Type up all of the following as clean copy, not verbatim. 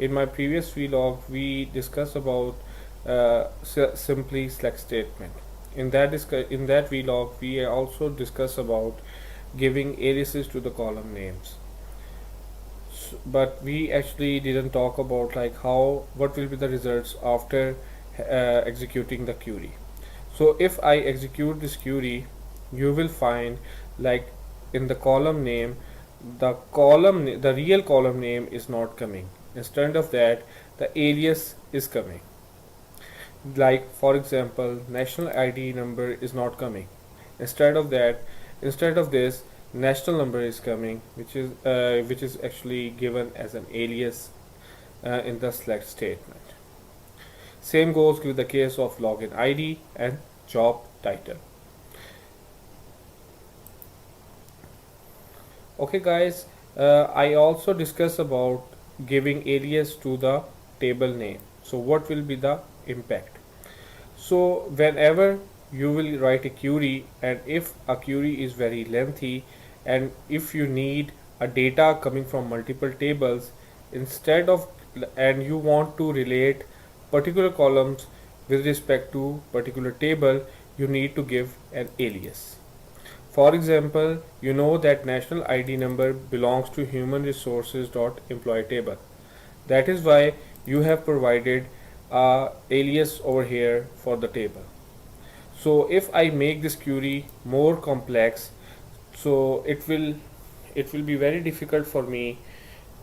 in my previous vlog we discussed about simply select statement. In that vlog we also discuss about giving aliases to the column names. But we actually didn't talk about like how what will be the results after executing the query. So if I execute this query, you will find like in the column name, the real column name is not coming. Instead of that, the alias is coming. Like for example, national ID number is not coming. Instead of that, instead of this, national number is coming, which is actually given as an alias in the select statement. Same goes with the case of login ID and job title. Okay guys, I also discuss about giving alias to the table name. So what will be the impact? So whenever you will write a query, and if a query is very lengthy and if you need a data coming from multiple tables, instead of and you want to relate particular columns with respect to particular table, you need to give an alias. For example, you know that national ID number belongs to human resources dot employee table. That is why you have provided alias over here for the table. So if I make this query more complex, so it will be very difficult for me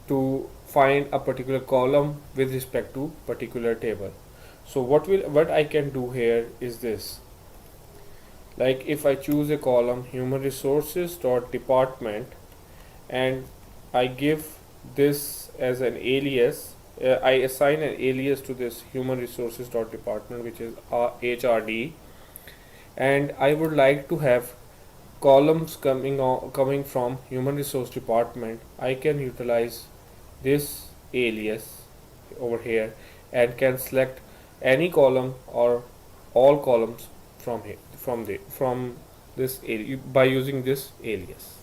to find a particular column with respect to particular table. So what I can do here is this. Like if I choose a column human resources dot department and I give this as an alias, I assign an alias to this human resources dot department, which is HRD, and I would like to have columns coming from human resource department. I can utilize this alias over here and can select any column or all columns from here from this area by using this alias.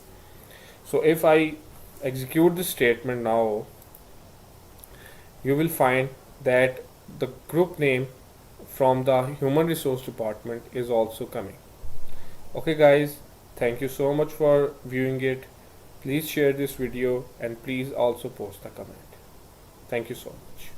So if I execute this statement now, you will find that the group name from the human resource department is also coming. Okay guys, thank you so much for viewing it. Please share this video and please also post a comment. Thank you so much.